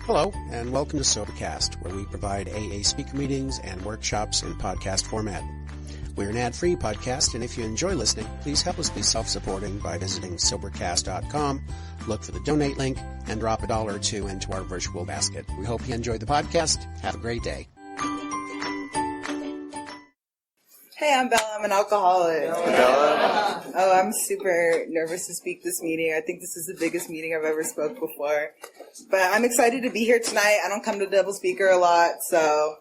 Hello, and welcome to Sobercast, where we provide AA speaker meetings and workshops in podcast format. We're an ad-free podcast, and if you enjoy listening, please help us be self-supporting by visiting Sobercast.com, look for the donate link, and drop $1 or $2 into our virtual basket. We hope you enjoyed the podcast. Have a great day. Hey, I'm Bella. I'm an alcoholic. Bella? Oh, I'm super nervous to speak this meeting. I think this is the biggest meeting I've ever spoke before. But I'm excited to be here tonight. I don't come to Double Speaker a lot, so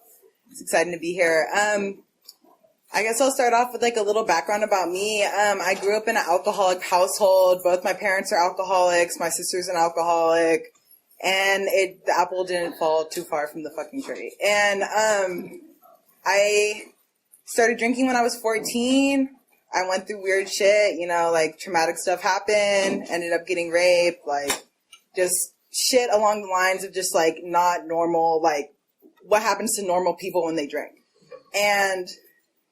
it's exciting to be here. I guess I'll start off with like a little background about me. I grew up in an alcoholic household. Both my parents are alcoholics. My sister's an alcoholic. And the apple didn't fall too far from the fucking tree. And I started drinking when I was 14. I went through weird shit, like traumatic stuff happened, ended up getting raped, like just shit along the lines of just like not normal, like what happens to normal people when they drink. And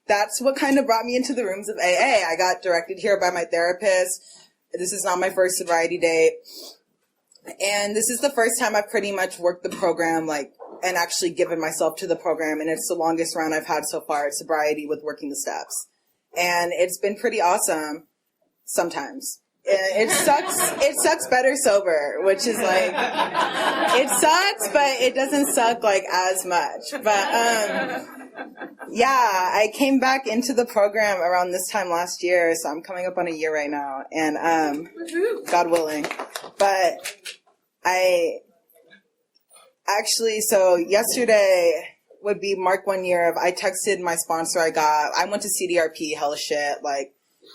that's what kind of brought me into the rooms of AA. I got directed here by my therapist. This is not my first sobriety date. And this is the first time I've pretty much worked the program, and actually given myself to the program. And it's the longest run I've had so far at sobriety with working the steps. And it's been pretty awesome sometimes. It sucks better sober, which is like, it sucks, but it doesn't suck as much. But, yeah, I came back into the program around this time last year, so I'm coming up on a year right now, and, God willing. But so yesterday would be mark 1 year of, I texted my sponsor I went to CDRP, hella shit,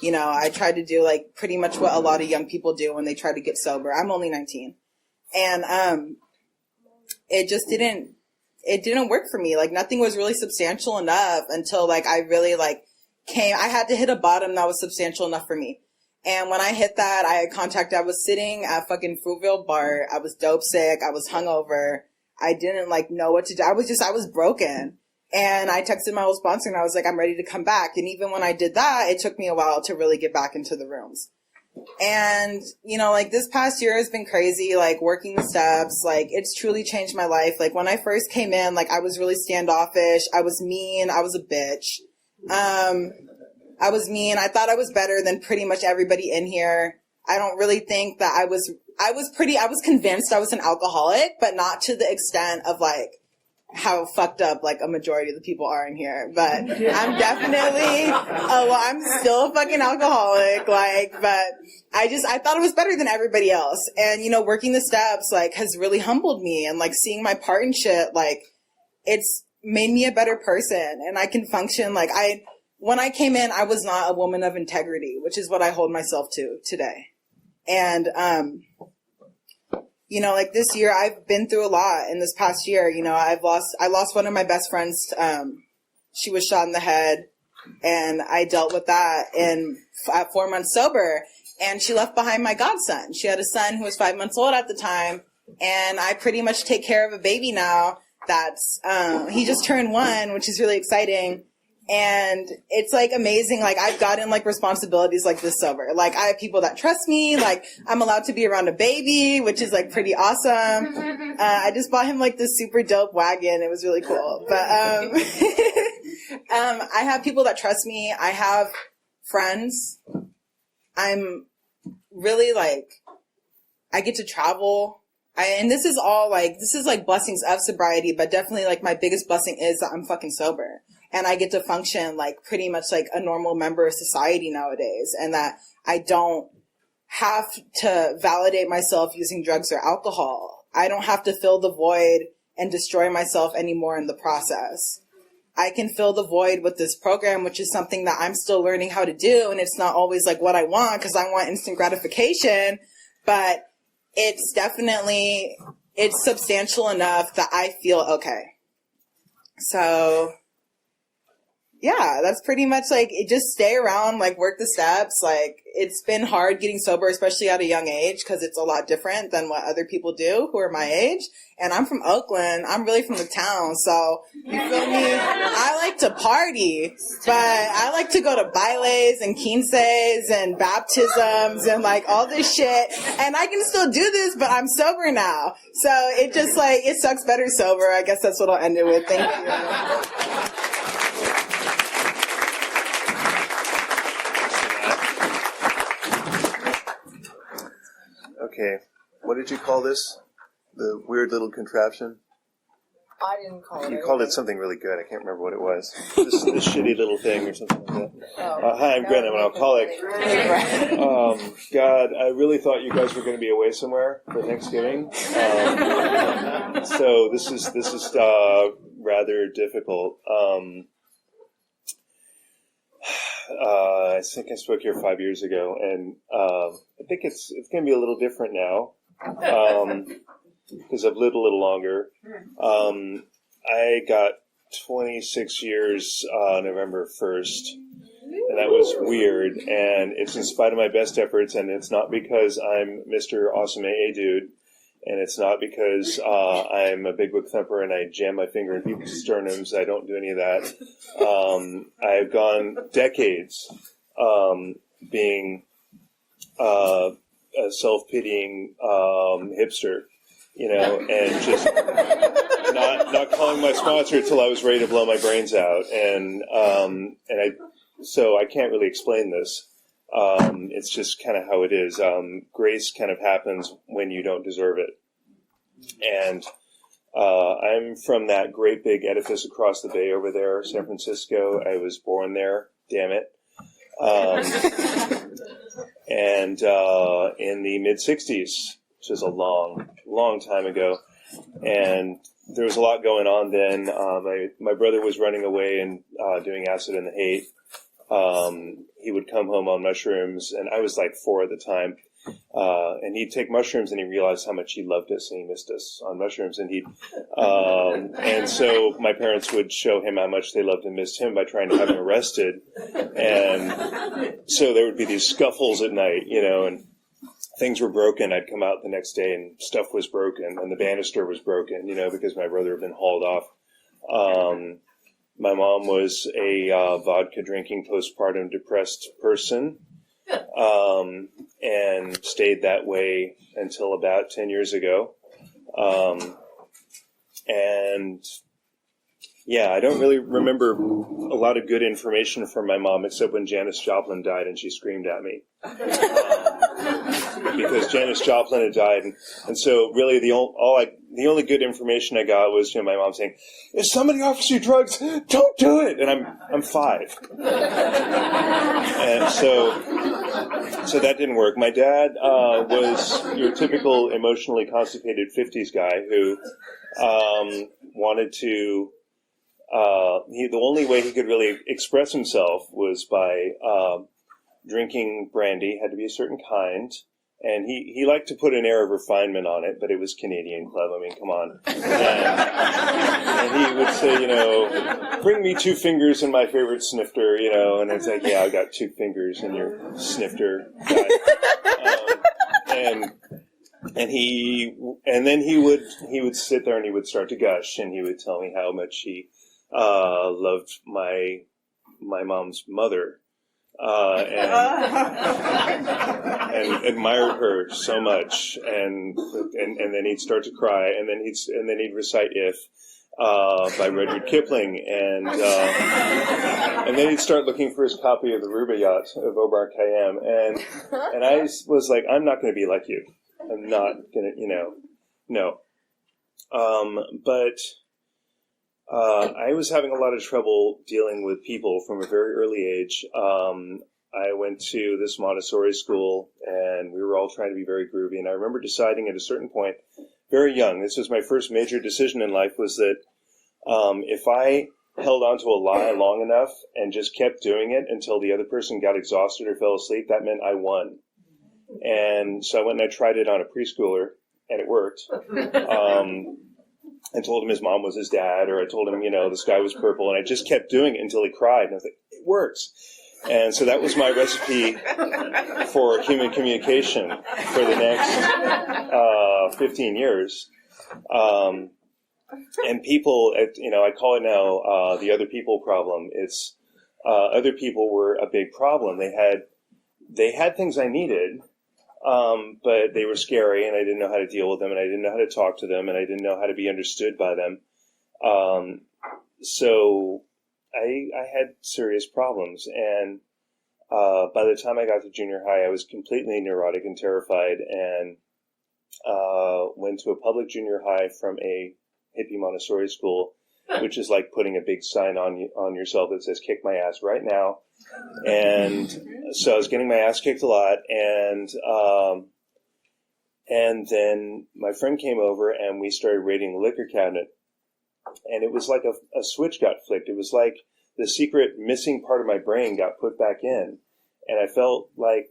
I tried to do pretty much what a lot of young people do when they try to get sober. I'm only 19. And, it just didn't work for me. Nothing was really substantial enough until I really I had to hit a bottom that was substantial enough for me. And when I hit that, I was sitting at fucking Fruitville Bar. I was dope sick. I was hungover. I didn't know what to do. I was broken. And I texted my old sponsor and I was like, I'm ready to come back. And even when I did that, it took me a while to really get back into the rooms. And, this past year has been crazy, working the steps, it's truly changed my life. When I first came in, I was really standoffish. I was mean. I was a bitch. I was mean. I thought I was better than pretty much everybody in here. I don't really think that I was convinced I was an alcoholic, but not to the extent of how fucked up a majority of the people are in here. But I'm definitely, I'm still a fucking alcoholic, but I thought it was better than everybody else. And, working the steps, has really humbled me, and seeing my part in shit, it's made me a better person, and I can function. When I came in, I was not a woman of integrity, which is what I hold myself to today. And, this year I've been through a lot in this past year. I lost one of my best friends. She was shot in the head, and I dealt with that at 4 months sober, and she left behind my godson. She had a son who was 5 months old at the time, and I pretty much take care of a baby now that's, he just turned 1, which is really exciting. And it's amazing. I've gotten responsibilities this sober. I have people that trust me. I'm allowed to be around a baby, which is pretty awesome. I just bought him this super dope wagon. It was really cool. But, I have people that trust me. I have friends. I'm really I get to travel. And this is all blessings of sobriety, but definitely my biggest blessing is that I'm fucking sober. And I get to function pretty much a normal member of society nowadays. And that I don't have to validate myself using drugs or alcohol. I don't have to fill the void and destroy myself anymore in the process. I can fill the void with this program, which is something that I'm still learning how to do. And it's not always what I want, because I want instant gratification. But it's definitely, it's substantial enough that I feel okay. So yeah, that's pretty much like it. Just stay around, like work the steps. Like it's been hard getting sober, especially at a young age, because it's a lot different than what other people do who are my age. And I'm from Oakland. I'm really from the town. So you feel me? I like to party, but I like to go to bailes and quinces and baptisms and like all this shit. And I can still do this, but I'm sober now. So it just like, it sucks better sober. I guess that's what I'll end it with. Thank you. Okay, what did you call this? The weird little contraption? I didn't call it. You called it something really good. I can't remember what it was. This shitty little thing or something like that. Hi, I'm Gren. I'm an alcoholic. God, I really thought you guys were going to be away somewhere for Thanksgiving. So this is rather difficult. I think I spoke here 5 years ago, and I think it's going to be a little different now because I've lived a little longer. I got 26 years November 1st, and that was weird, and it's in spite of my best efforts, and it's not because I'm Mr. Awesome AA Dude, and it's not because I'm a big book thumper and I jam my finger in people's sternums. I don't do any of that. I've gone decades being a self-pitying hipster, and just not calling my sponsor until I was ready to blow my brains out. So I can't really explain this. It's just kind of how it is. Grace kind of happens when you don't deserve it. And I'm from that great big edifice across the bay over there, San Francisco. I was born there, damn it. And in the mid-'60s, which is a long, long time ago. And there was a lot going on then. My brother was running away and doing acid in the hate. He would come home on mushrooms, and I was like 4 at the time. And he'd take mushrooms, and he realized how much he loved us, and he missed us on mushrooms. And and so my parents would show him how much they loved and missed him by trying to have him arrested. And so there would be these scuffles at night, and things were broken. I'd come out the next day, and stuff was broken, and the banister was broken, because my brother had been hauled off. My mom was a vodka-drinking, postpartum depressed person, and stayed that way until about 10 years ago. I don't really remember a lot of good information from my mom, except when Janis Joplin died and she screamed at me. Because Janis Joplin had died, and so really the only good information I got was my mom saying, "If somebody offers you drugs, don't do it." And I'm 5, and so that didn't work. My dad was your typical emotionally constipated 50s guy who wanted to. The only way he could really express himself was by drinking brandy. Had to be a certain kind. And he liked to put an air of refinement on it, but it was Canadian Club. I mean, come on. And he would say, bring me 2 fingers and my favorite snifter, and it's like, yeah, I got 2 fingers in your snifter guy. And then he would sit there and he would start to gush, and he would tell me how much he loved my mom's mother. And admired her so much, and then he'd start to cry, and then he'd recite "If" by Rudyard Kipling, and then he'd start looking for his copy of the Rubaiyat of Omar Khayyam, and I was like, I'm not going to be like you. I'm not going to, no. But I was having a lot of trouble dealing with people from a very early age. I went to this Montessori school, and we were all trying to be very groovy. And I remember deciding at a certain point, very young, this was my first major decision in life, was that if I held on to a lie long enough and just kept doing it until the other person got exhausted or fell asleep, that meant I won. And so I went and I tried it on a preschooler, and it worked. I told him his mom was his dad, or I told him, the sky was purple, and I just kept doing it until he cried, and I was like, it works. And so that was my recipe for human communication for the next 15 years. And people, I call it now the other people problem. It's other people were a big problem. They had things I needed, but they were scary, and I didn't know how to deal with them, and I didn't know how to talk to them, and I didn't know how to be understood by them. So I had serious problems, and by the time I got to junior high, I was completely neurotic and terrified, and went to a public junior high from a hippie Montessori school, which is like putting a big sign on yourself that says, kick my ass right now. And so I was getting my ass kicked a lot, and then my friend came over and we started raiding the liquor cabinet, and it was like a switch got flicked. It was like the secret missing part of my brain got put back in, and I felt like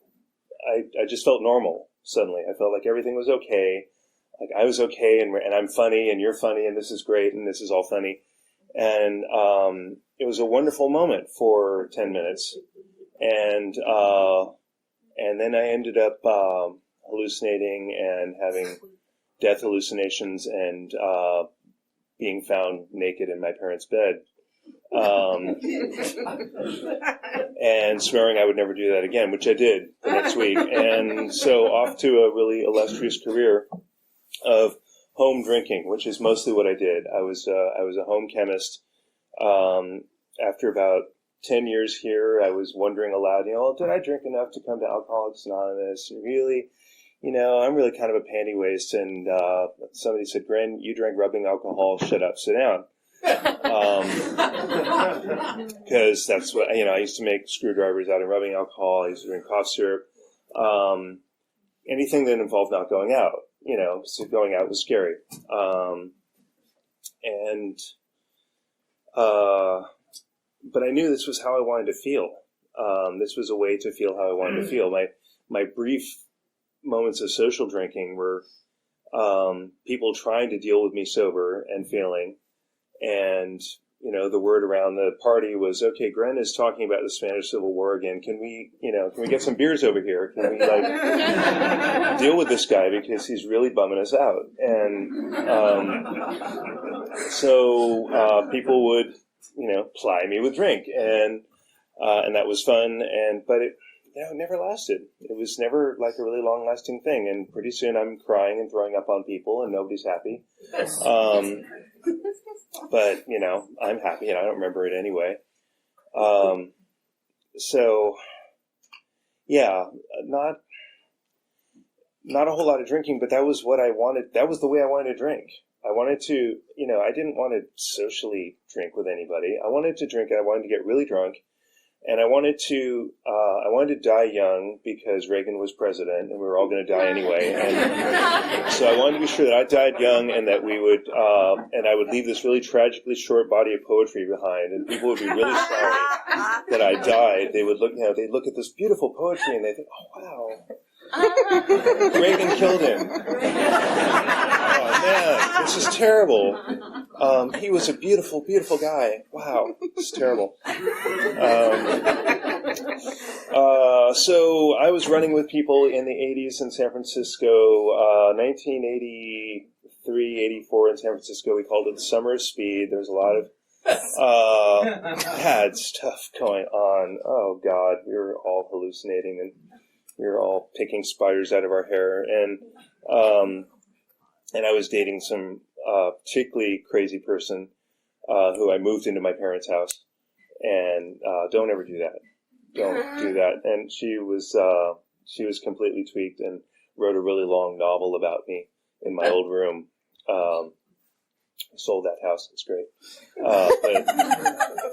I just felt normal suddenly. I felt like everything was okay, like I was okay, and I'm funny, and you're funny, and this is great, and this is all funny. And it was a wonderful moment for 10 minutes. And then I ended up hallucinating and having death hallucinations and being found naked in my parents' bed. And swearing I would never do that again, which I did the next week. And so off to a really illustrious career of home drinking, which is mostly what I did. I was a home chemist. After about 10 years here, I was wondering aloud, did I drink enough to come to Alcoholics Anonymous? And really, I'm really kind of a panty waste. And somebody said, Gren, you drank rubbing alcohol. Shut up, sit down. Because that's what, I used to make screwdrivers out of rubbing alcohol. I used to drink cough syrup. Anything that involved not going out. So going out was scary. But I knew this was how I wanted to feel. This was a way to feel how I wanted to feel. My brief moments of social drinking were people trying to deal with me sober and failing. And, the word around the party was, okay, Gren is talking about the Spanish Civil War again. Can we get some beers over here? Can we, deal with this guy because he's really bumming us out? And so people would, ply me with drink. And that was fun. But it never lasted. It was never like a really long-lasting thing. And pretty soon I'm crying and throwing up on people and nobody's happy. But, I'm happy and I don't remember it anyway. So, yeah, not a whole lot of drinking, but that was what I wanted. That was the way I wanted to drink. I wanted to, I didn't want to socially drink with anybody. I wanted to drink and I wanted to get really drunk. And I wanted to die young because Reagan was president and we were all going to die anyway. And so I wanted to be sure that I died young and that we would, and I would leave this really tragically short body of poetry behind, and people would be really sorry that I died. They would they'd look at this beautiful poetry and they'd think, oh wow, Reagan killed him. Oh man, this is terrible. He was a beautiful, beautiful guy. Wow, it's terrible. So I was running with people in the 80s in San Francisco, 1983, 84 in San Francisco. We called it the Summer of Speed. There was a lot of bad stuff going on. Oh, God, we were all hallucinating and we were all picking spiders out of our hair. And I was dating some particularly crazy person who I moved into my parents' house. And don't ever do that. Don't do that. And she was completely tweaked and wrote a really long novel about me in my old room. Sold that house. It's great.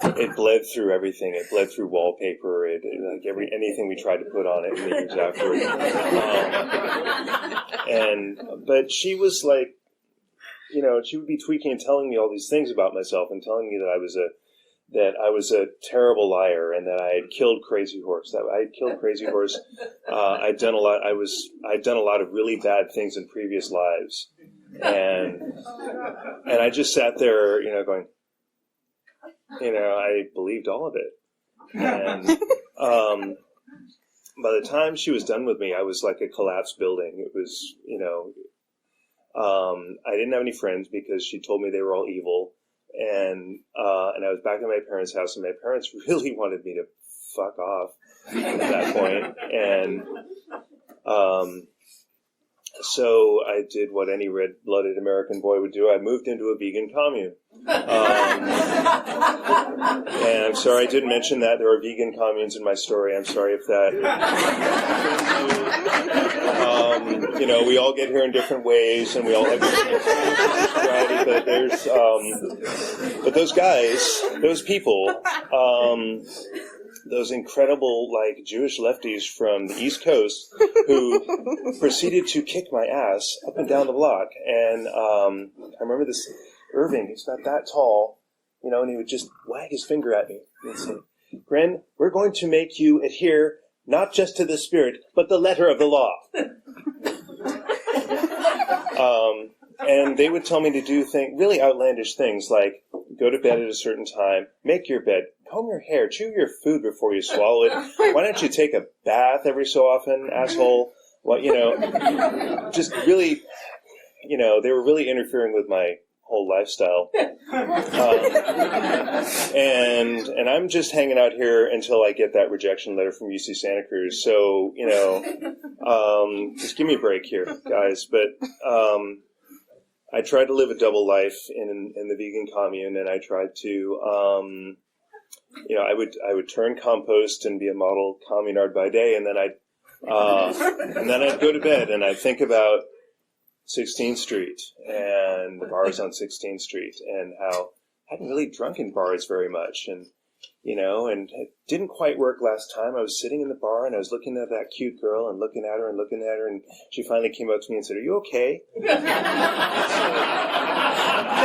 But it bled through everything. It bled through wallpaper. Anything we tried to put on it in the years afterward. But she was like, she would be tweaking and telling me all these things about myself and telling me that I was a terrible liar and that I had killed Crazy Horse. I'd done a lot. I'd done a lot of really bad things in previous lives, And I just sat there, going, I believed all of it. And by the time she was done with me, I was like a collapsed building. It was, I didn't have any friends because she told me they were all evil. And I was back at my parents' house, and my parents really wanted me to fuck off at that point. And so I did what any red-blooded American boy would do. I moved into a vegan commune. And I'm sorry I didn't mention that. There are vegan communes in my story. I'm sorry if that... we all get here in different ways, and we all have different variety, but those guys, those people, those incredible, Jewish lefties from the East Coast who proceeded to kick my ass up and down the block. And I remember this Irving, he's not that tall, and he would just wag his finger at me and say, "Gren, we're going to make you adhere not just to the spirit, but the letter of the law." And they would tell me to do really outlandish things like go to bed at a certain time, make your bed, comb your hair, chew your food before you swallow it. Why don't you take a bath every so often, asshole? Well, just really, they were really interfering with my whole lifestyle. And I'm just hanging out here until I get that rejection letter from UC Santa Cruz. So, just give me a break here, guys. But I tried to live a double life in the vegan commune, and I tried to, I would turn compost and be a model communard by day, and then I'd go to bed and I'd think about 16th Street and the bars on 16th Street and how I hadn't really drunk in bars very much, and it didn't quite work last time. I was sitting in the bar and I was looking at that cute girl and looking at her, and she finally came up to me and said, "Are you okay?"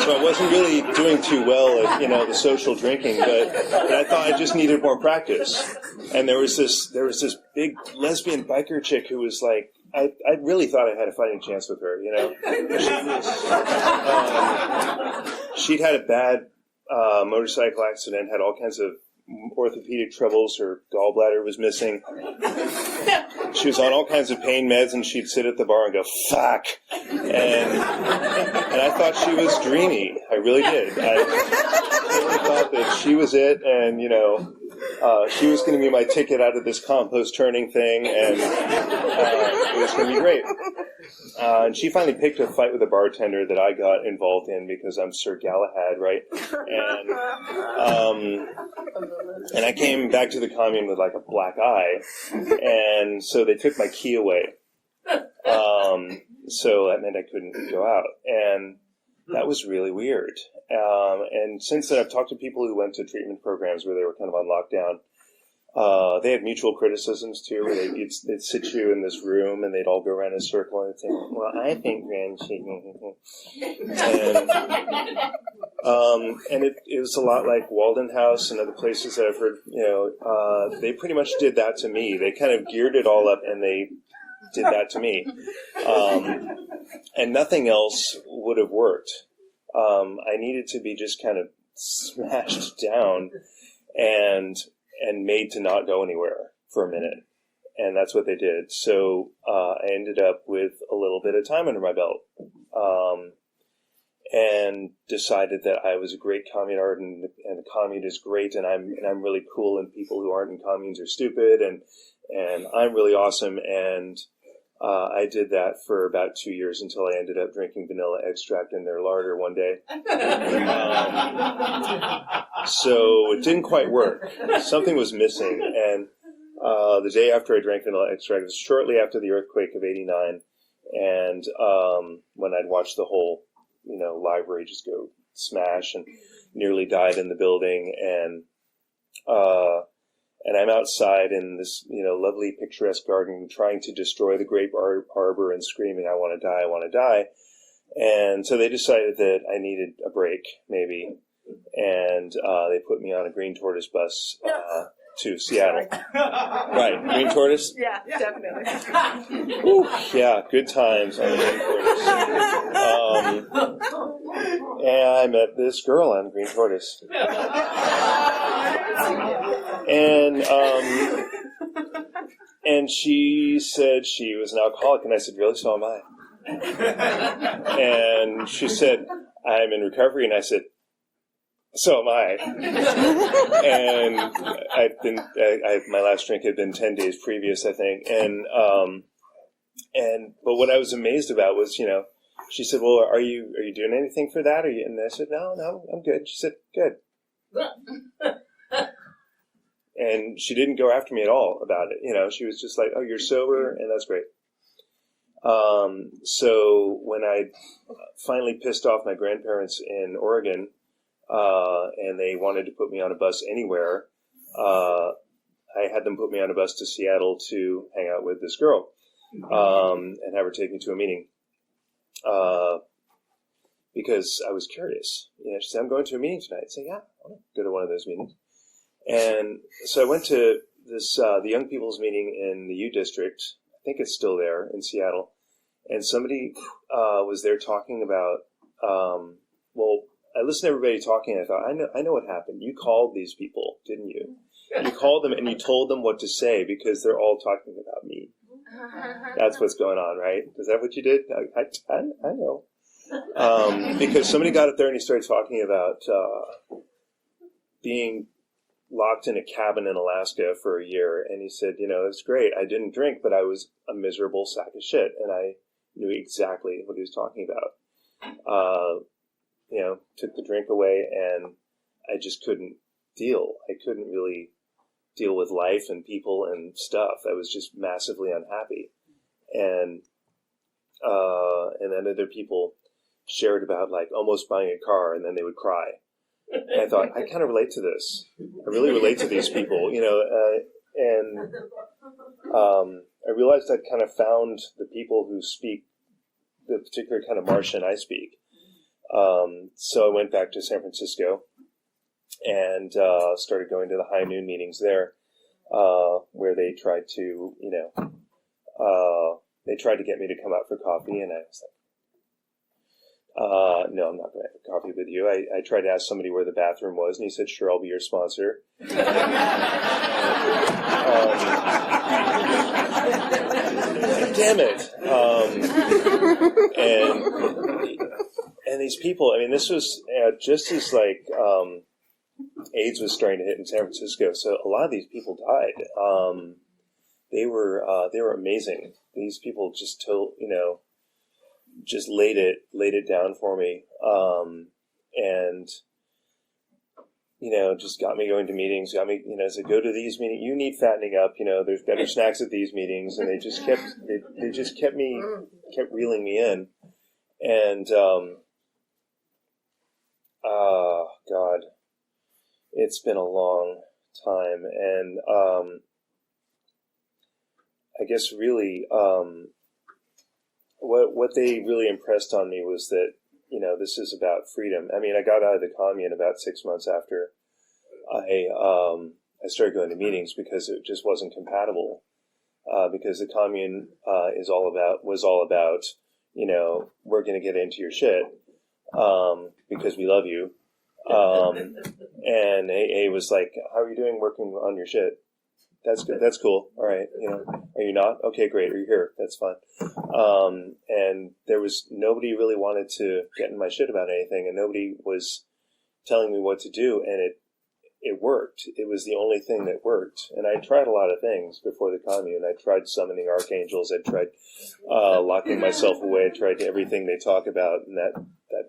So I wasn't really doing too well at, the social drinking, but I thought I just needed more practice. And there was this big lesbian biker chick who was like, I really thought I had a fighting chance with her, She'd had a bad motorcycle accident, had all kinds of orthopedic troubles. Her gallbladder was missing. She was on all kinds of pain meds, and she'd sit at the bar and go, "Fuck." And I thought she was dreamy. I really did. I really thought that she was it, and, she was going to be my ticket out of this compost turning thing, and it was going to be great. And she finally picked a fight with a bartender that I got involved in because I'm Sir Galahad, right? And I came back to the commune with like a black eye, and so they took my key away. So that meant I couldn't go out, and that was really weird. And since then, I've talked to people who went to treatment programs where they were kind of on lockdown. They had mutual criticisms too, where they'd sit you in this room and they'd all go around in a circle and say, "Well, I think Gren should," and it was a lot like Walden House and other places that I've heard. They pretty much did that to me. They kind of geared it all up and they did that to me, and nothing else would have worked. I needed to be just kind of smashed down and made to not go anywhere for a minute. And that's what they did. So I ended up with a little bit of time under my belt, and decided that I was a great communard, and the commune is great, and I'm really cool, and people who aren't in communes are stupid, and I'm really awesome. And I did that for about 2 years until I ended up drinking vanilla extract in their larder one day. So it didn't quite work. Something was missing. And the day after I drank vanilla extract, it was shortly after the earthquake of '89. And when I'd watched the whole, library just go smash, and nearly died in the building. And I'm outside in this, lovely picturesque garden trying to destroy the grape arbor and screaming, "I want to die, I want to die." And so they decided that I needed a break, maybe. And they put me on a green tortoise bus to Seattle. Right, Green Tortoise? Yeah, definitely. Ooh, yeah, good times on the Green Tortoise. And I met this girl on Green Tortoise. And she said she was an alcoholic, and I said, really? So am I. And she said, I'm in recovery, and I said, so am I. And my last drink had been 10 days previous, I think. But what I was amazed about was, she said, well, are you doing anything for that? And I said, no, I'm good. She said, good. And she didn't go after me at all about it. She was just like, oh, you're sober, and that's great. So when I finally pissed off my grandparents in Oregon, and they wanted to put me on a bus anywhere, I had them put me on a bus to Seattle to hang out with this girl, and have her take me to a meeting, because I was curious. She said, I'm going to a meeting tonight. I said, yeah, I'll go to one of those meetings. And so I went to this, the young people's meeting in the U District. I think it's still there in Seattle. And somebody was there talking about, I listened to everybody talking, and I thought, I know what happened. You called these people, didn't you? You called them and you told them what to say because they're all talking about me. That's what's going on, right? Is that what you did? I know. Because somebody got up there and he started talking about being locked in a cabin in Alaska for a year. And he said, it's great. I didn't drink, but I was a miserable sack of shit. And I knew exactly what he was talking about. Took the drink away, and I just couldn't deal. I couldn't really deal with life and people and stuff. I was just massively unhappy. And then other people shared about almost buying a car, and then they would cry. And I thought, I kind of relate to this. I really relate to these people, and I realized I'd kind of found the people who speak the particular kind of Martian I speak. So I went back to San Francisco and started going to the high noon meetings there, where they tried to, they tried to get me to come out for coffee, and I was like, no, I'm not going to have coffee with you. I tried to ask somebody where the bathroom was, and he said, sure, I'll be your sponsor. Damn it. And these people, this was just as AIDS was starting to hit in San Francisco, so a lot of these people died. They were amazing. These people just just laid it down for me, and just got me going to meetings. Got me, said, go to these meetings. You need fattening up. There's better snacks at these meetings, and they just kept reeling me in, and God, it's been a long time, and I guess really. What they really impressed on me was that, this is about freedom. I got out of the commune about 6 months after I started going to meetings because it just wasn't compatible. Because the commune was all about, we're going to get into your shit because we love you. And AA was like, how are you doing working on your shit? That's good. That's cool. All right. Are you not? Okay, great. Are you here? That's fine. And there was nobody really wanted to get in my shit about anything, and nobody was telling me what to do. And it worked. It was the only thing that worked. And I tried a lot of things before the commune. I tried summoning archangels. I tried locking myself away. I tried everything they talk about in that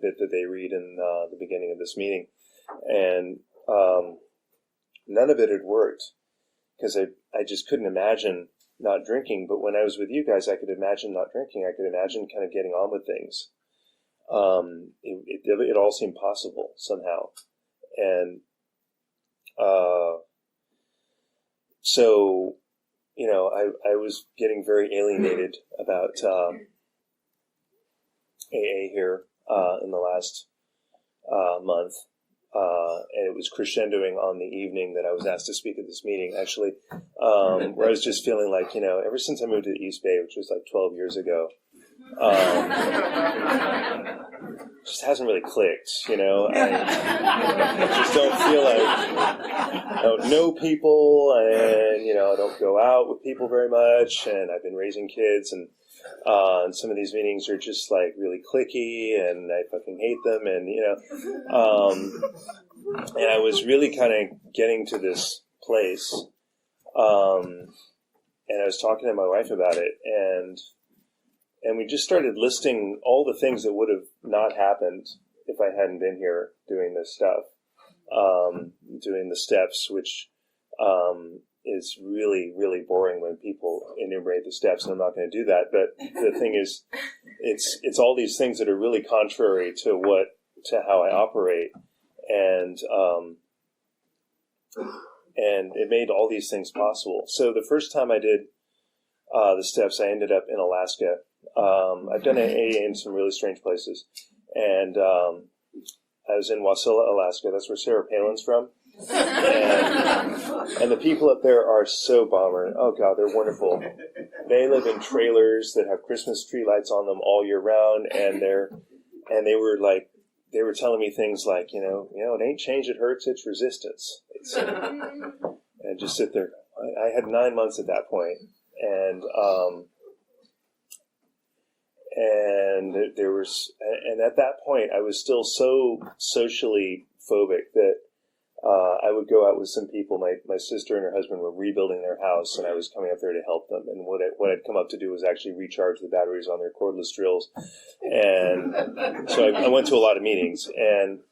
bit that they read in the beginning of this meeting. And none of it had worked. Because I just couldn't imagine not drinking. But when I was with you guys, I could imagine not drinking. I could imagine kind of getting on with things. It all seemed possible somehow. And so, I was getting very alienated about AA here in the last month. and it was crescendoing on the evening that I was asked to speak at this meeting, actually, where I was just feeling like, ever since I moved to the East Bay, which was like 12 years ago, just hasn't really clicked, I just don't feel like I don't know people, and, I don't go out with people very much, and I've been raising kids, and some of these meetings are just like really cliquey, and I fucking hate them, and and I was really kind of getting to this place, and I was talking to my wife about it, and we just started listing all the things that would have not happened if I hadn't been here doing this stuff, doing the steps, which is really, really boring when people enumerate the steps, and I'm not going to do that. But the thing is, it's all these things that are really contrary to how I operate, and it made all these things possible. So the first time I did the steps, I ended up in Alaska. I've done AA in some really strange places, and I was in Wasilla, Alaska. That's where Sarah Palin's from. And the people up there are so bomber. Oh God, they're wonderful. They live in trailers that have Christmas tree lights on them all year round, and they were telling me things like, it ain't change that hurts, it's resistance. And just sit there. I had 9 months at that point, and at that point I was still so socially phobic that I would go out with some people. My sister and her husband were rebuilding their house, and I was coming up there to help them. And what I'd come up to do was actually recharge the batteries on their cordless drills. And so I went to a lot of meetings, and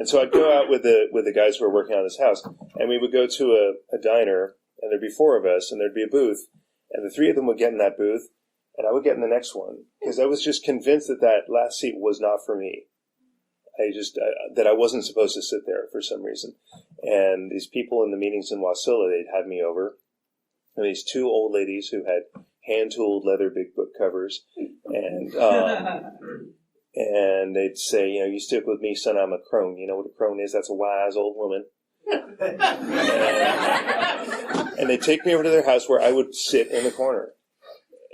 so I'd go out with the guys who were working on this house, and we would go to a diner, and there'd be 4 of us, and there'd be a booth, and the 3 of them would get in that booth, and I would get in the next one, because I was just convinced that last seat was not for me. That I wasn't supposed to sit there for some reason. And these people in the meetings in Wasilla, they'd have me over, and these 2 old ladies who had hand-tooled leather big book covers, and they'd say, you stick with me, son, I'm a crone. You know what a crone is? That's a wise old woman. And they'd take me over to their house where I would sit in the corner,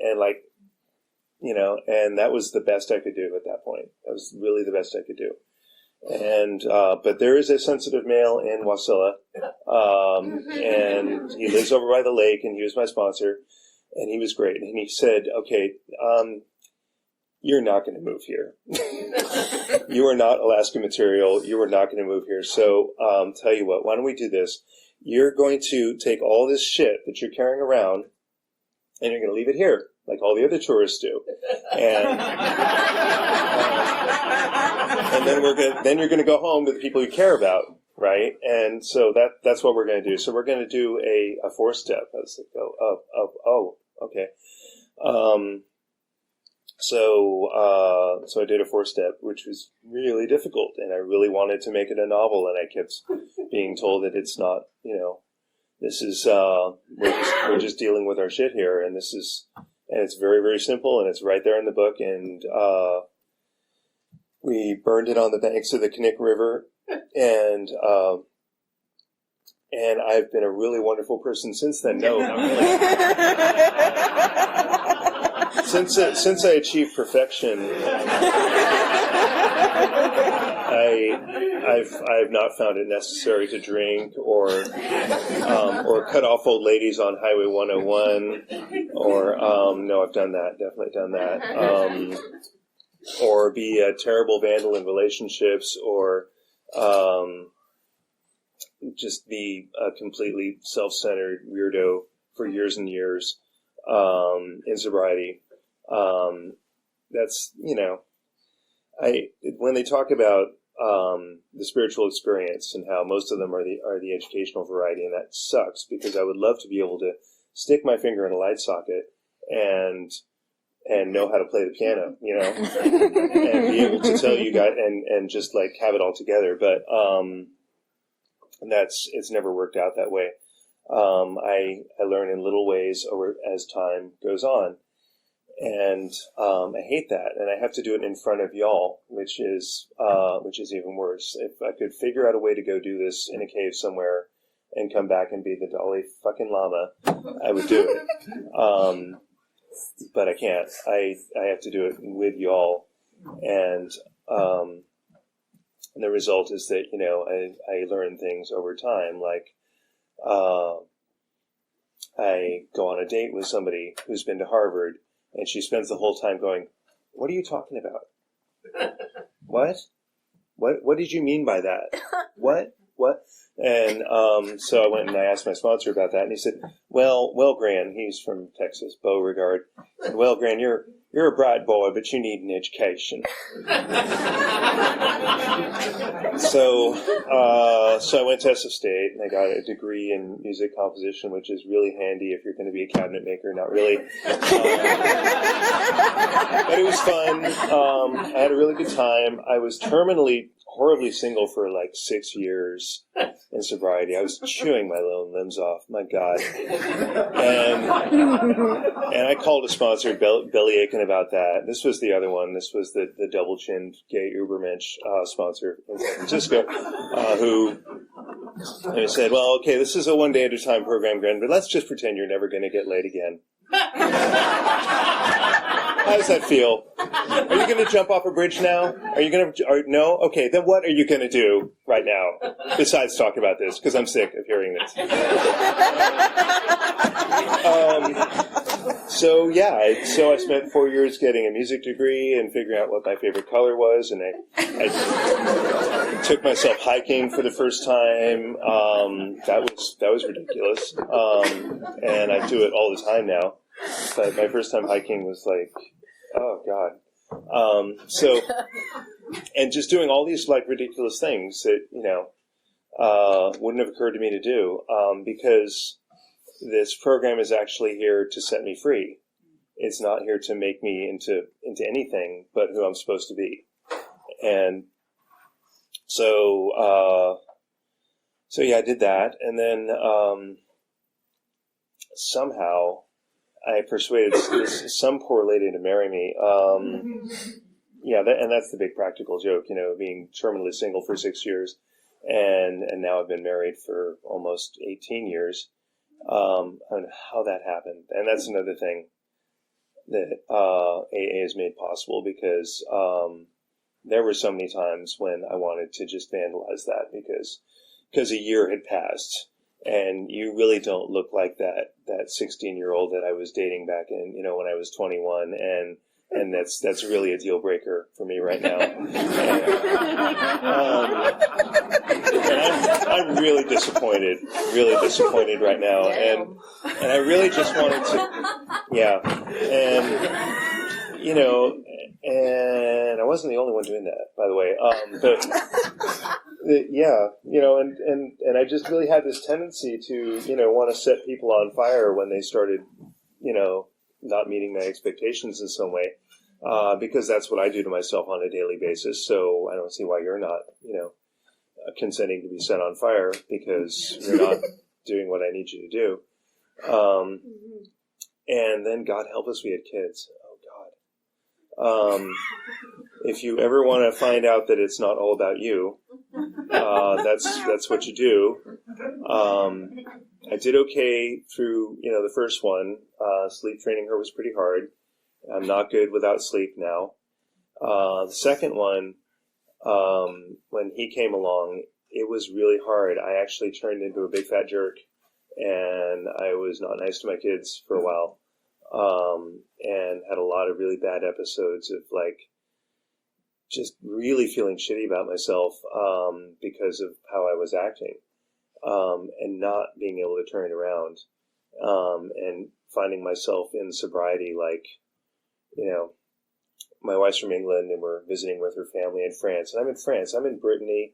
and and that was the best I could do at that point. That was really the best I could do. And but there is a sensitive male in Wasilla, and he lives over by the lake, and he was my sponsor, and he was great. And he said, okay, you're not going to move here. You are not Alaska material. You are not going to move here. So tell you what, why don't we do this? You're going to take all this shit that you're carrying around, and you're going to leave it here, like all the other tourists do. And then you're going to go home to the people you care about, right? And so that's what we're going to do. So we're going to do a 4-step. I was like, oh, okay. So I did a 4-step, which was really difficult, and I really wanted to make it a novel, and I kept being told that it's not, this is, we're just dealing with our shit here, and it's very, very simple, and it's right there in the book, and we burned it on the banks of the Knik River, and I've been a really wonderful person since then. No, not really. Since I achieved perfection, I've not found it necessary to drink or cut off old ladies on Highway 101, or no, I've done that, definitely done that, or be a terrible vandal in relationships, or just be a completely self-centered weirdo for years and years in sobriety. That's, when they talk about the spiritual experience and how most of them are the educational variety, and that sucks, because I would love to be able to stick my finger in a light socket and know how to play the piano, and be able to tell you guys and just like have it all together. But it's never worked out that way. I learn in little ways as time goes on. And I hate that, and I have to do it in front of y'all, which is even worse. If I could figure out a way to go do this in a cave somewhere and come back and be the Dalai fucking Lama, I would do it. But I can't. I have to do it with y'all, and the result is that, you know, I learn things over time, like I go on a date with somebody who's been to Harvard, and she spends the whole time going, "What are you talking about? What? What did you mean by that? What? And so I went and I asked my sponsor about that, and he said, well, Gren, he's from Texas, Beauregard. Said, well, Gren, you're a bright boy, but you need an education. So I went to SF State, and I got a degree in music composition, which is really handy if you're going to be a cabinet maker. Not really. But it was fun. I had a really good time. I was horribly single for like 6 years in sobriety. I was chewing my lone limbs off. My God. And I called a sponsor, belly aching about that. This was the other one. This was the double-chinned gay Ubermensch sponsor in San Francisco, who said, well, okay, this is a one-day-at-a-time program, Gren, but let's just pretend you're never going to get laid again. How does that feel? Are you going to jump off a bridge now? Are you going to? No? Okay, then what are you going to do right now besides talk about this? Because I'm sick of hearing this. So I spent 4 years getting a music degree and figuring out what my favorite color was, and I took myself hiking for the first time. That was ridiculous, and I do it all the time now. But my first time hiking was like, oh God. And just doing all these like ridiculous things that, you know, wouldn't have occurred to me to do, because this program is actually here to set me free. It's not here to make me into anything but who I'm supposed to be. And so I did that. And then, somehow I persuaded some poor lady to marry me. And that's the big practical joke, you know, being terminally single for 6 years, and now I've been married for almost 18 years. I don't know how that happened, and that's another thing that AA has made possible, because there were so many times when I wanted to just vandalize that because a year had passed. And you really don't look like that 16-year-old that I was dating back in, you know, when I was 21, and that's really a deal breaker for me right now. And I'm really disappointed right now, and I really just wanted to, and you know, and I wasn't the only one doing that, by the way, but. You know, and I just really had this tendency to, you know, want to set people on fire when they started, you know, not meeting my expectations in some way, because that's what I do to myself on a daily basis. So I don't see why you're not, you know, consenting to be set on fire because you're not doing what I need you to do. And then, God help us, we had kids. Oh, God. If you ever want to find out that it's not all about you, that's what you do. I did okay through, you know, the first one. Sleep training her was pretty hard. I'm not good without sleep now. The second one, when he came along, it was really hard. I actually turned into a big fat jerk, and I was not nice to my kids for a while, and had a lot of really bad episodes of like just really feeling shitty about myself because of how I was acting, and not being able to turn it around, and finding myself in sobriety, like, you know, my wife's from England and we're visiting with her family in France, and I'm in France. I'm in Brittany.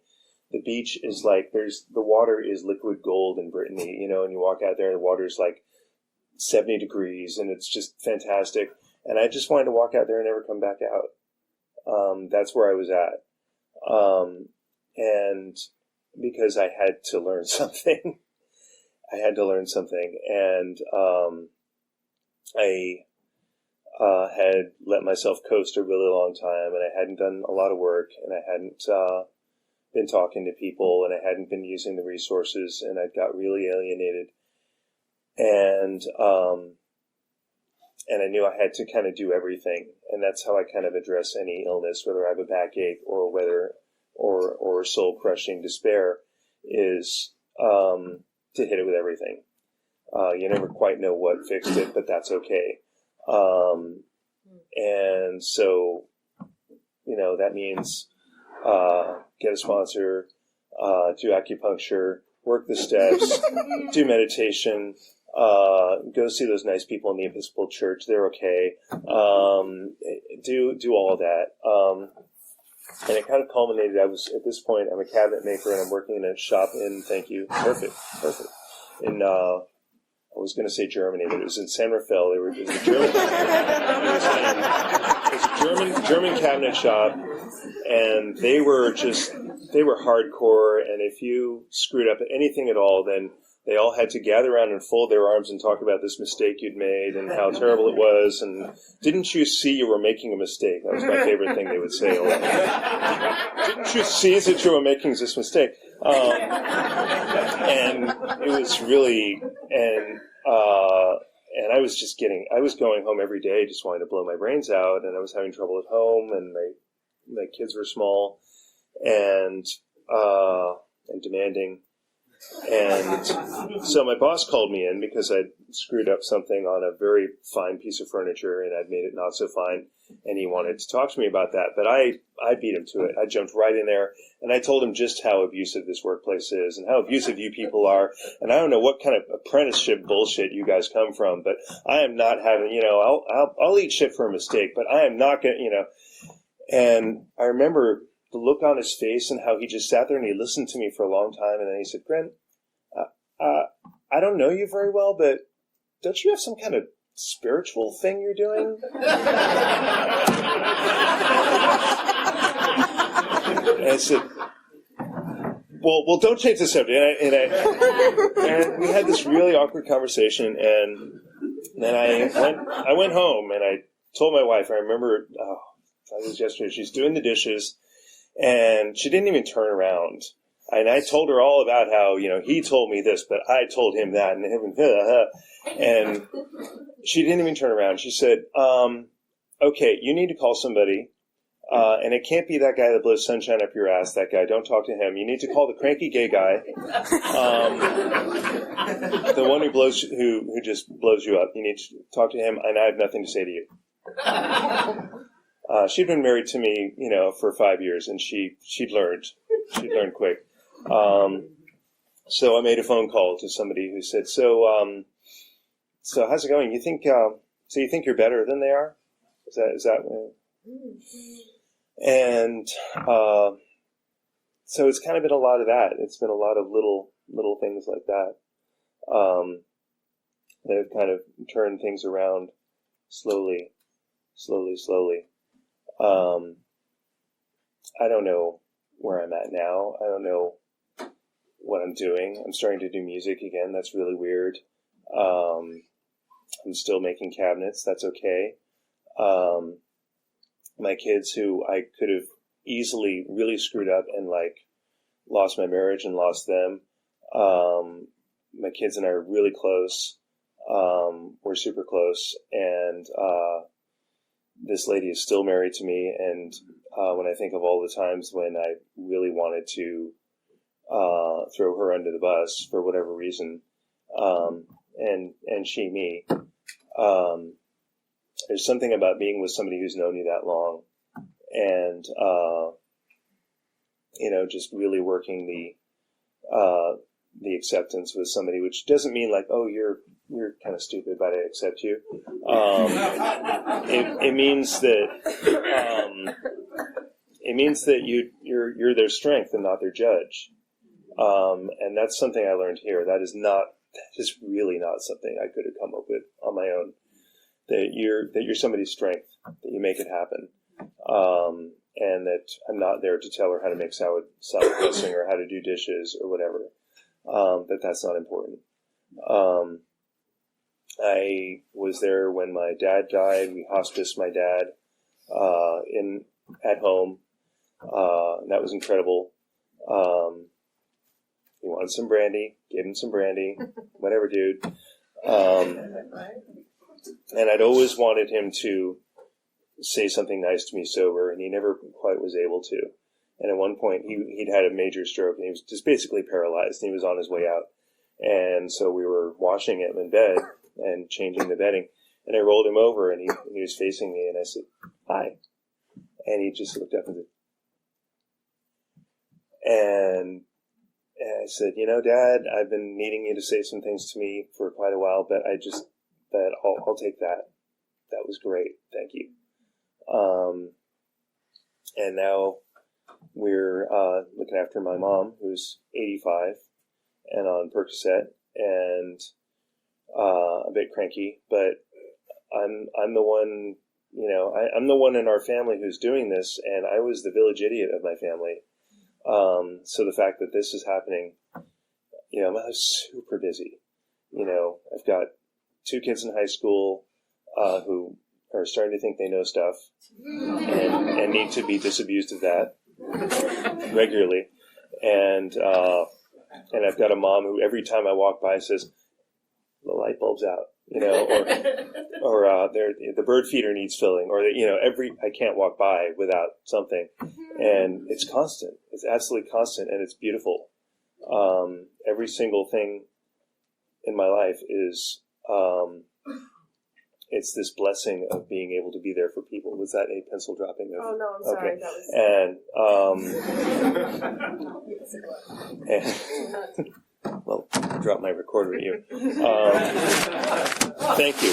The beach is like, the water is liquid gold in Brittany, you know, and you walk out there and the water is like 70 degrees and it's just fantastic. And I just wanted to walk out there and never come back out. That's where I was at. And because I had to learn something, and, had let myself coast a really long time, and I hadn't done a lot of work, and I hadn't been talking to people, and I hadn't been using the resources, and I got really alienated. And I knew I had to kind of do everything, and that's how I kind of address any illness, whether I have a backache or or soul-crushing despair, is to hit it with everything. You never quite know what fixed it, but that's okay. And so, that means get a sponsor, do acupuncture, work the steps, do meditation, go see those nice people in the Episcopal Church. They're okay. Do all of that. And it kind of culminated. At this point, I'm a cabinet maker and I'm working in a shop in, perfect. I was going to say Germany, but it was in San Rafael. It was a German cabinet shop, and they were hardcore, and if you screwed up anything at all, then they all had to gather around and fold their arms and talk about this mistake you'd made and how terrible it was, and didn't you see you were making a mistake? That was my favorite thing they would say. Didn't you see that you were making this mistake? And it was really, and I was going home every day just wanting to blow my brains out, and I was having trouble at home, and my kids were small and demanding. And so my boss called me in because I'd screwed up something on a very fine piece of furniture and I'd made it not so fine, and he wanted to talk to me about that. But I beat him to it. I jumped right in there and I told him just how abusive this workplace is and how abusive you people are. And I don't know what kind of apprenticeship bullshit you guys come from, but I am not having, I'll eat shit for a mistake, but I am not going to, And I remember the look on his face and how he just sat there and he listened to me for a long time, and then he said, Gren, I don't know you very well, but don't you have some kind of spiritual thing you're doing? And I said, well, don't change the subject. And we had this really awkward conversation, and then I went home and I told my wife, I remember, it was yesterday, she's doing the dishes, and she didn't even turn around. And I told her all about how, he told me this, but I told him that, and she didn't even turn around. She said, okay, you need to call somebody, and it can't be that guy that blows sunshine up your ass, that guy. Don't talk to him. You need to call the cranky gay guy, the one who just blows you up. You need to talk to him, and I have nothing to say to you. She'd been married to me, for 5 years, and she'd learned quick. So I made a phone call to somebody who said, so how's it going? You think you're better than they are? Is that? And so it's kind of been a lot of that. It's been a lot of little things like that that have kind of turned things around slowly. I don't know where I'm at now. I don't know what I'm doing. I'm starting to do music again. That's really weird. I'm still making cabinets. That's okay. My kids, who I could have easily really screwed up and lost my marriage and lost them. My kids and I are really close. We're super close, and this lady is still married to me. And when I think of all the times when I really wanted to throw her under the bus for whatever reason, and she me, there's something about being with somebody who's known you that long, and just really working the acceptance with somebody, which doesn't mean oh, you're kind of stupid, but I accept you. It means that you're their strength and not their judge. And that's something I learned here. That is really not something I could have come up with on my own. That you're somebody's strength, that you make it happen. And that I'm not there to tell her how to make salad dressing or how to do dishes or whatever. That's not important. I was there when my dad died. We hospiced my dad at home. That was incredible. He wanted some brandy. Gave him some brandy. Whatever, dude. And I'd always wanted him to say something nice to me sober, and he never quite was able to. And at one point, he'd had a major stroke, and he was just basically paralyzed, and he was on his way out. And so we were washing him in bed and changing the bedding, and I rolled him over, and he was facing me, and I said, "Hi." And he just looked up and said, and I said, Dad, I've been needing you to say some things to me for quite a while, but I'll take that. That was great. Thank you. And now we're looking after my mom, who's 85 and on Percocet, and a bit cranky, but I'm the one, I'm the one in our family who's doing this, and I was the village idiot of my family. So the fact that this is happening, I'm super busy. I've got 2 kids in high school who are starting to think they know stuff and need to be disabused of that regularly. And I've got a mom who every time I walk by says, "The light bulb's out," or the bird feeder needs filling, or I can't walk by without something. And it's constant. It's absolutely constant, and it's beautiful. Every single thing in my life is, it's this blessing of being able to be there for people. Was that a pencil dropping? Oh, no, I'm sorry. Okay. That was... And well, drop my recorder at you. Thank you.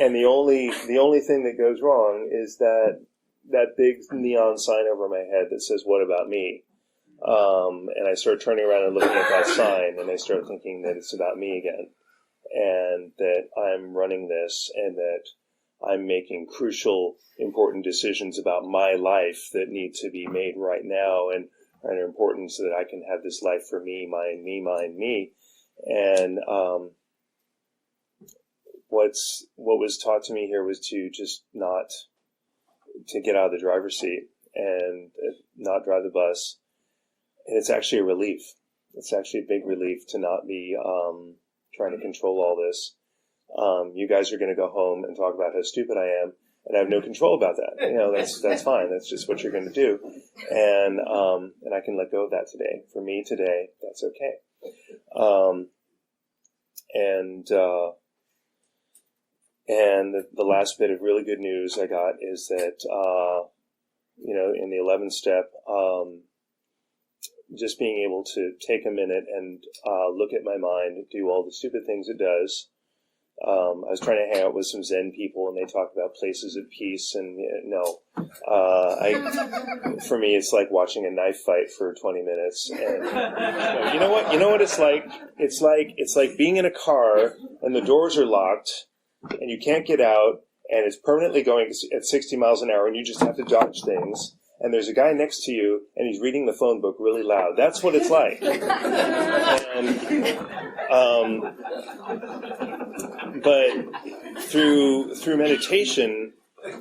And the only thing that goes wrong is that big neon sign over my head that says, "What about me?" And I start turning around and looking at that sign, and I start thinking that it's about me again, and that I'm running this, and that I'm making crucial, important decisions about my life that need to be made right now, and are important so that I can have this life for me, mine, me. And what was taught to me here was to just to get out of the driver's seat and not drive the bus. And it's actually a relief. It's actually a big relief to not be trying to control all this. You guys are going to go home and talk about how stupid I am, and I have no control about that. That's fine. That's just what you're going to do, and I can let go of that today. For me today, that's okay. And the last bit of really good news I got is that in the 11th step, just being able to take a minute and look at my mind, do all the stupid things it does. I was trying to hang out with some Zen people, and they talk about places of peace, and for me, it's like watching a knife fight for 20 minutes. And you know what it's like? It's like being in a car and the doors are locked and you can't get out, and it's permanently going at 60 miles an hour, and you just have to dodge things. And there's a guy next to you, and he's reading the phone book really loud. That's what it's like. But through meditation,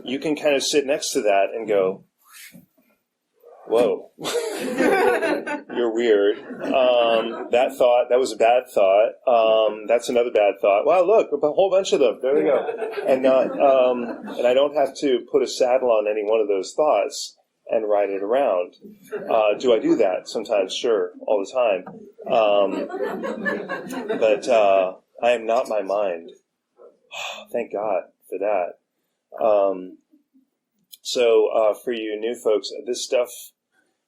you can kind of sit next to that and go, "Whoa, you're weird. That was a bad thought. That's another bad thought. Wow, look, a whole bunch of them. There we go." And and I don't have to put a saddle on any one of those thoughts and ride it around. Do I do that? Sometimes, sure, all the time. But I am not my mind. Thank God for that. So for you new folks, this stuff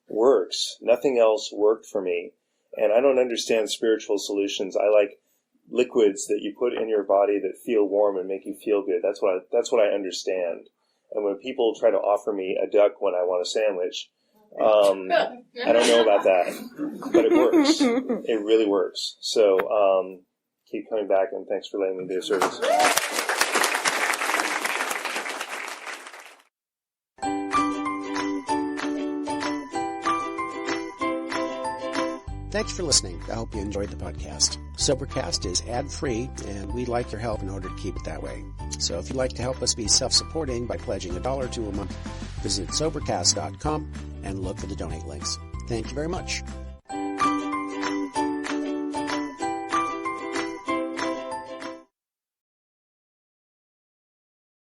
works. Nothing else worked for me. And I don't understand spiritual solutions. I like liquids that you put in your body that feel warm and make you feel good. That's what I understand. And when people try to offer me a duck when I want a sandwich, I don't know about that, but it works. It really works. So keep coming back, and thanks for letting me be of service. Thanks for listening. I hope you enjoyed the podcast. Sobercast is ad-free, and we'd like your help in order to keep it that way. So if you'd like to help us be self-supporting by pledging $1 or $2 a month, visit Sobercast.com and look for the donate links. Thank you very much.